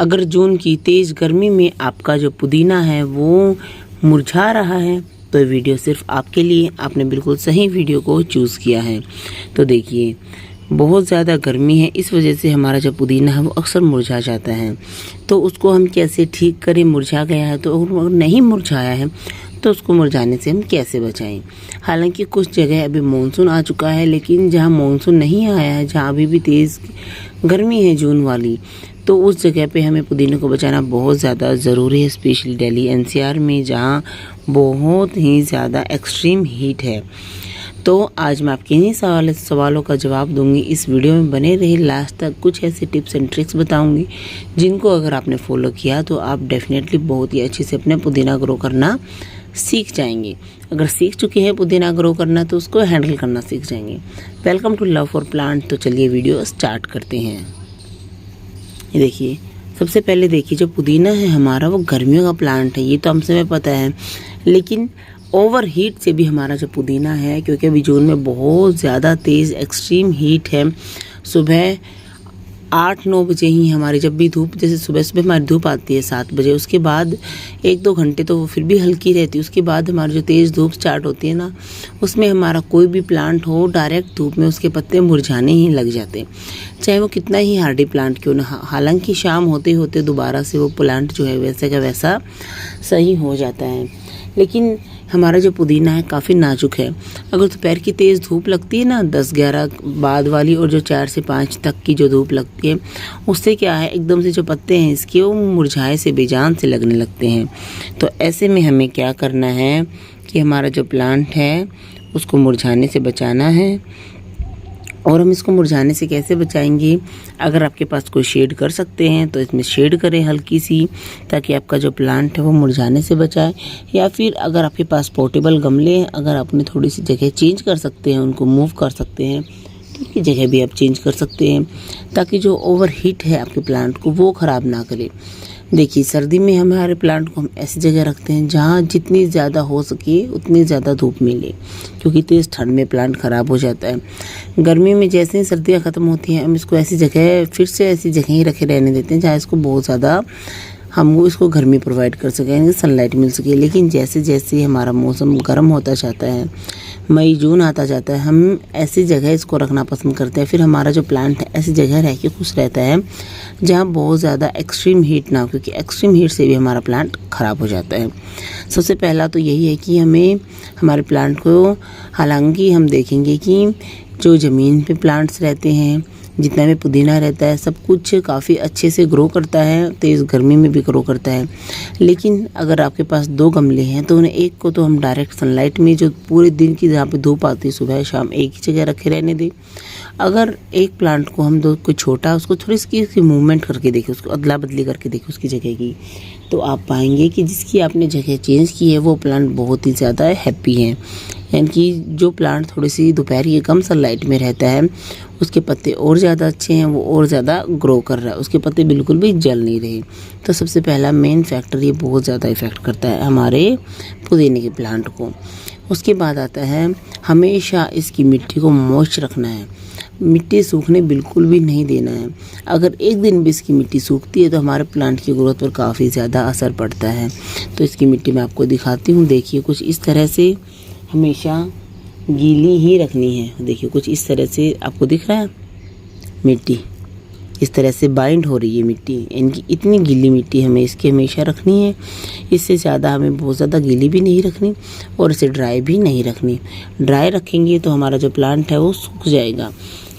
अगर जून की तेज़ गर्मी में आपका जो पुदीना है वो मुरझा रहा है तो वीडियो सिर्फ आपके लिए, आपने बिल्कुल सही वीडियो को चूज़ किया है। तो देखिए, बहुत ज़्यादा गर्मी है, इस वजह से हमारा जो पुदीना है वो अक्सर मुरझा जाता है। तो उसको हम कैसे ठीक करें? मुरझा गया है तो, अगर नहीं मुरझाया है तो उसको मुरझाने से हम कैसे बचाएं? हालांकि कुछ जगह अभी मानसून आ चुका है, लेकिन जहां मानसून नहीं आया है, जहां अभी भी तेज़ गर्मी है जून वाली, तो उस जगह पे हमें पुदीने को बचाना बहुत ज़्यादा ज़रूरी है। स्पेशली दिल्ली एनसीआर में, जहाँ बहुत ही ज़्यादा एक्सट्रीम हीट है। तो आज मैं आपके इन्हीं सवालों का जवाब दूंगी। इस वीडियो में बने रही लास्ट तक। कुछ ऐसे टिप्स एंड ट्रिक्स बताऊंगी जिनको अगर आपने फॉलो किया तो आप डेफिनेटली बहुत ही अच्छे से अपने पुदीना ग्रो करना सीख जाएंगे। अगर सीख चुके हैं पुदीना ग्रो करना तो उसको हैंडल करना सीख जाएंगे। Welcome to love for plant. तो चलिए वीडियो स्टार्ट करते हैं। ये देखिए, सबसे पहले देखिए, जो पुदीना है हमारा वो गर्मियों का प्लांट है, ये तो हम सब पता है। लेकिन ओवर हीट से भी हमारा जो पुदीना है, क्योंकि अभी जून में बहुत ज़्यादा तेज़ एक्सट्रीम हीट है, सुबह 8-9 बजे ही हमारी जब भी धूप, जैसे सुबह सुबह हमारी धूप आती है 7 बजे, उसके बाद 1-2 घंटे तो वो फिर भी हल्की रहती है। उसके बाद हमारी जो तेज़ धूप स्टार्ट होती है ना, उसमें हमारा कोई भी प्लांट हो, डायरेक्ट धूप में उसके पत्ते मुरझाने ही लग जाते हैं, चाहे वो कितना ही हार्डी प्लांट क्यों ना। हालांकि शाम होते होते दोबारा से वो प्लांट जो है वैसे का वैसा सही हो जाता है। लेकिन हमारा जो पुदीना है काफ़ी नाजुक है। अगर दोपहर की तेज़ धूप लगती है ना, 10-11 बाद वाली, और जो 4 से 5 तक की जो धूप लगती है, उससे क्या है, एकदम से जो पत्ते हैं इसके वो मुरझाए से बेजान से लगने लगते हैं। तो ऐसे में हमें क्या करना है कि हमारा जो प्लांट है उसको मुरझाने से बचाना है। और हम इसको मुरझाने से कैसे बचाएंगे? अगर आपके पास कोई शेड कर सकते हैं तो इसमें शेड करें हल्की सी, ताकि आपका जो प्लांट है वो मुरझाने से बचाए। या फिर अगर आपके पास पोर्टेबल गमले हैं, अगर आपने थोड़ी सी जगह चेंज कर सकते हैं, उनको मूव कर सकते हैं, तो उनकी जगह भी आप चेंज कर सकते हैं, ताकि जो ओवर हीट है आपके प्लांट को वो ख़राब ना करे। देखिए, सर्दी में हमारे प्लांट को हम ऐसी जगह रखते हैं जहाँ जितनी ज़्यादा हो सके उतनी ज़्यादा धूप मिले, क्योंकि तेज़ ठंड में प्लांट ख़राब हो जाता है। गर्मी में जैसे ही सर्दियाँ ख़त्म होती हैं, हम इसको ऐसी जगह, फिर से ऐसी जगह ही रखे रहने देते हैं जहाँ इसको बहुत ज़्यादा हम इसको गर्मी प्रोवाइड कर सकें, सनलाइट मिल सके। लेकिन जैसे जैसे हमारा मौसम गर्म होता जाता है, मई जून आता जाता है, हम ऐसी जगह इसको रखना पसंद करते हैं। फिर हमारा जो प्लांट है ऐसी जगह रह के खुश रहता है जहाँ बहुत ज़्यादा एक्सट्रीम हीट ना हो, क्योंकि एक्सट्रीम हीट से भी हमारा प्लांट ख़राब हो जाता है। सबसे पहला तो यही है कि हमें हमारे प्लांट को, हालांकि हम देखेंगे कि जो ज़मीन पे प्लांट्स रहते हैं, जितना भी पुदीना रहता है, सब कुछ काफ़ी अच्छे से ग्रो करता है, तेज़ गर्मी में भी ग्रो करता है। लेकिन अगर आपके पास 2 गमले हैं तो उन्हें एक को तो हम डायरेक्ट सनलाइट में, जो पूरे दिन की जहाँ पे धूप आती है सुबह शाम, एक ही जगह रखे रहने दें। अगर एक प्लांट को हम कोई छोटा, उसको थोड़ी सी उसकी मूवमेंट करके देखें, उसको अदला बदली करके देखें उसकी जगह की, तो आप पाएंगे कि जिसकी आपने जगह चेंज की है वो प्लांट बहुत ही ज़्यादा हैप्पी है। यानी कि जो प्लांट थोड़ी सी दोपहर की कम सनलाइट में रहता है, उसके पत्ते और ज़्यादा अच्छे हैं, वो और ज़्यादा ग्रो कर रहा है, उसके पत्ते बिल्कुल भी जल नहीं रहे। तो सबसे पहला मेन फैक्टर ये बहुत ज़्यादा इफ़ेक्ट करता है हमारे पुदीने के प्लांट को। उसके बाद आता है, हमेशा इसकी मिट्टी को मॉइस्ट रखना है, मिट्टी सूखने बिल्कुल भी नहीं देना है। अगर एक दिन भी इसकी मिट्टी सूखती है तो हमारे प्लांट की ग्रोथ पर काफ़ी ज़्यादा असर पड़ता है। तो इसकी मिट्टी मैं आपको दिखाती हूँ। देखिए, कुछ इस तरह से हमेशा गीली ही रखनी है। देखिए, कुछ इस तरह से आपको दिख रहा है, मिट्टी इस तरह से बाइंड हो रही है मिट्टी, इनकी इतनी गीली मिट्टी हमें इसकी हमेशा रखनी है। इससे ज़्यादा हमें बहुत ज़्यादा गीली भी नहीं रखनी और इसे ड्राई भी नहीं रखनी। ड्राई रखेंगे तो हमारा जो प्लांट है वो सूख जाएगा।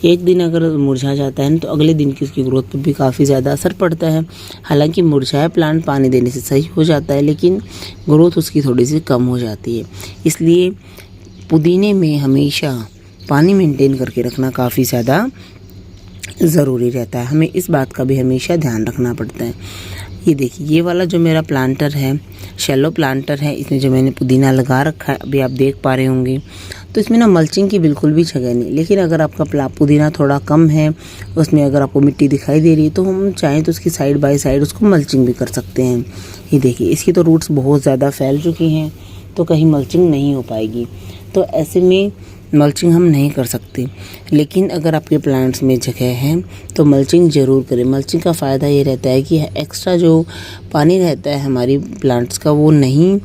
एक दिन अगर मुरझा जाता है तो अगले दिन की उसकी ग्रोथ पर भी काफ़ी ज़्यादा असर पड़ता है। हालांकि मुरझाया प्लांट पानी देने से सही हो जाता है, लेकिन ग्रोथ उसकी थोड़ी सी कम हो जाती है। इसलिए पुदीने में हमेशा पानी मेंटेन करके रखना काफ़ी ज़्यादा ज़रूरी रहता है। हमें इस बात का भी हमेशा ध्यान रखना पड़ता है। ये देखिए, ये वाला जो मेरा प्लांटर है, शैलो प्लांटर है, इसमें जो मैंने पुदीना लगा रखा है, अभी आप देख पा रहे होंगे, तो इसमें ना मल्चिंग की बिल्कुल भी जगह नहीं। लेकिन अगर आपका पुदीना थोड़ा कम है, उसमें अगर आपको मिट्टी दिखाई दे रही है, तो हम चाहें तो उसकी साइड बाय साइड उसको मल्चिंग भी कर सकते हैं। ये देखिए, इसकी तो रूट्स बहुत ज़्यादा फैल चुकी हैं, तो कहीं मल्चिंग नहीं हो पाएगी। तो ऐसे में मल्चिंग हम नहीं कर सकते। लेकिन अगर आपके प्लांट्स में जगह है तो मल्चिंग ज़रूर करें। मल्चिंग का फ़ायदा ये रहता है कि एक्स्ट्रा जो पानी रहता है हमारी प्लांट्स का वो नहीं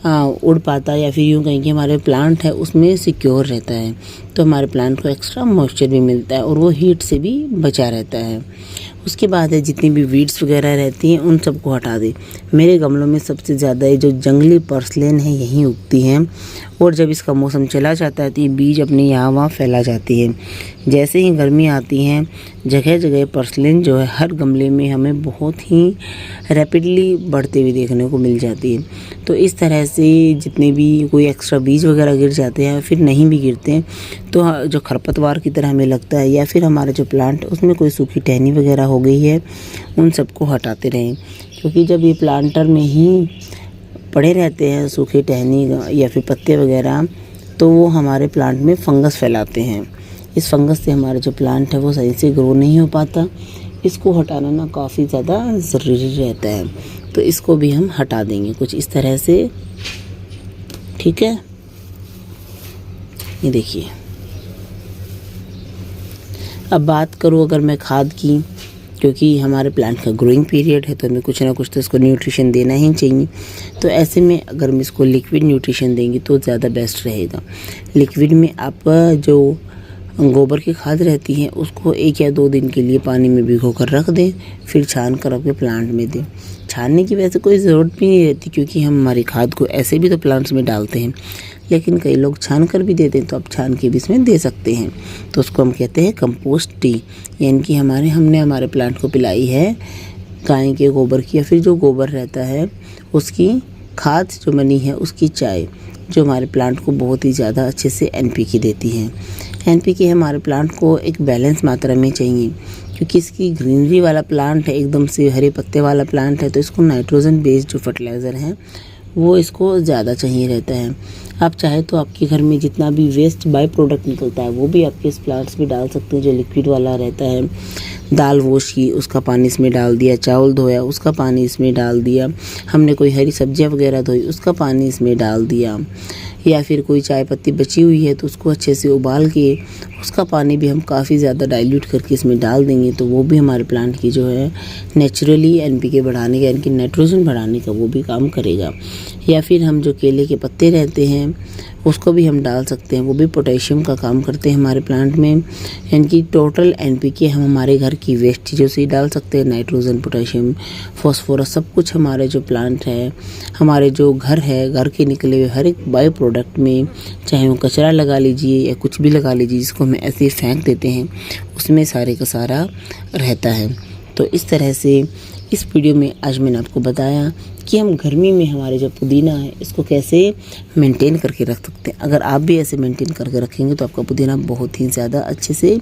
उड़ पाता, या फिर यूँ कहें कि हमारे प्लांट है उसमें सिक्योर रहता है, तो हमारे प्लांट को एक्स्ट्रा मॉइस्चर भी मिलता है और वो हीट से भी बचा रहता है। उसके बाद है जितनी भी वीड्स वगैरह रहती हैं उन सबको हटा दें। मेरे गमलों में सबसे ज़्यादा ये जो जंगली पर्सलेन है यहीं उगती हैं, और जब इसका मौसम चला जाता है तो ये बीज अपने यहाँ वहाँ फैला जाती है। जैसे ही गर्मी आती हैं जगह जगह पर्सलेन जो है हर गमले में हमें बहुत ही रैपिडली बढ़ते हुए देखने को मिल जाती है। तो इस तरह से जितने भी कोई एक्स्ट्रा बीज वगैरह गिर जाते हैं, फिर नहीं भी गिरते हैं तो जो खरपतवार की तरह हमें लगता है, या फिर हमारा जो प्लांट उसमें कोई सूखी टहनी वगैरह हो गई है, उन सबको हटाते रहें। क्योंकि जब ये प्लांटर में ही पड़े रहते हैं सूखे टहनी या फिर पत्ते वगैरह, तो वो हमारे प्लांट में फंगस फैलाते हैं। इस फंगस से हमारा जो प्लांट है वो सही से ग्रो नहीं हो पाता। इसको हटाना ना काफ़ी ज़्यादा ज़रूरी रहता है, तो इसको भी हम हटा देंगे कुछ इस तरह से। ठीक है, ये देखिए। अब बात करूँ अगर मैं खाद की, क्योंकि हमारे प्लांट का ग्रोइंग पीरियड है तो हमें कुछ ना कुछ तो इसको न्यूट्रिशन देना ही चाहिए। तो ऐसे में अगर हम इसको लिक्विड न्यूट्रिशन देंगे तो ज़्यादा बेस्ट रहेगा। लिक्विड में आप जो गोबर की खाद रहती है उसको 1 या 2 दिन के लिए पानी में भिगो कर रख दें, फिर छान कर अपने प्लांट में दें। छानने की वैसे कोई ज़रूरत भी नहीं रहती, क्योंकि हम हमारी खाद को ऐसे भी तो प्लांट्स में डालते हैं, लेकिन कई लोग छान कर भी देते हैं, तो आप छान के भी इसमें दे सकते हैं। तो उसको हम कहते हैं कंपोस्ट टी, यानी कि हमने हमारे प्लांट को पिलाई है गाय के गोबर की, या फिर जो गोबर रहता है उसकी खाद जो बनी है उसकी चाय, जो हमारे प्लांट को बहुत ही ज़्यादा अच्छे से NPK देती है। NPK हमारे प्लांट को एक बैलेंस मात्रा में चाहिए, क्योंकि इसकी ग्रीनरी वाला प्लांट है, एकदम से हरे पत्ते वाला प्लांट है, तो इसको नाइट्रोजन बेस्ड जो फर्टिलाइज़र है वो इसको ज़्यादा चाहिए रहता है। आप चाहे तो आपके घर में जितना भी वेस्ट बाय प्रोडक्ट निकलता है वो भी आपके इस प्लांट्स में डाल सकते हैं, जो लिक्विड वाला रहता है। दाल वॉश की उसका पानी इसमें डाल दिया, चावल धोया उसका पानी इसमें डाल दिया, हमने कोई हरी सब्जियां वगैरह धोई उसका पानी इसमें डाल दिया, या फिर कोई चाय पत्ती बची हुई है तो उसको अच्छे से उबाल के उसका पानी भी हम काफ़ी ज़्यादा डाइल्यूट करके इसमें डाल देंगे, तो वो भी हमारे प्लांट की जो है नेचुरली NPK बढ़ाने का, यानी कि नाइट्रोजन बढ़ाने का वो भी काम करेगा। या फिर हम जो केले के पत्ते रहते हैं उसको भी हम डाल सकते हैं, वो भी पोटेशियम का काम करते हैं हमारे प्लांट में। यानी कि टोटल NPK हम हमारे घर की वेस्ट चीज़ों से ही डाल सकते हैं। नाइट्रोजन, पोटेशियम, फॉस्फोरस सब कुछ हमारे जो प्लांट है, हमारे जो घर है, घर के निकले हुए हर एक बायो प्रोडक्ट में, चाहे वो कचरा लगा लीजिए या कुछ भी लगा लीजिए जिसको हमें ऐसे ही फेंक देते हैं, उसमें सारे का सारा रहता है। तो इस तरह से इस वीडियो में आज मैंने आपको बताया कि हम गर्मी में हमारे जो पुदीना है इसको कैसे मेंटेन करके रख सकते हैं। अगर आप भी ऐसे मेंटेन करके रखेंगे तो आपका पुदीना बहुत ही ज़्यादा अच्छे से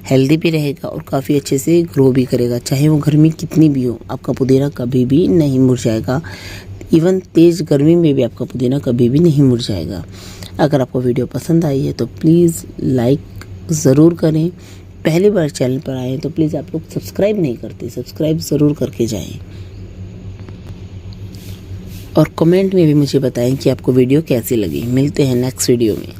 हेल्दी भी रहेगा और काफ़ी अच्छे से ग्रो भी करेगा। चाहे वो गर्मी कितनी भी हो, आपका पुदीना कभी भी नहीं मुरझाएगा। इवन तेज़ गर्मी में भी आपका पुदीना कभी भी नहीं मुरझाएगा। अगर आपको वीडियो पसंद आई है तो प्लीज़ लाइक ज़रूर करें। पहली बार चैनल पर आए तो प्लीज़ आप लोग सब्सक्राइब नहीं करते, सब्सक्राइब ज़रूर करके जाएं, और कमेंट में भी मुझे बताएं कि आपको वीडियो कैसी लगी। मिलते हैं नेक्स्ट वीडियो में।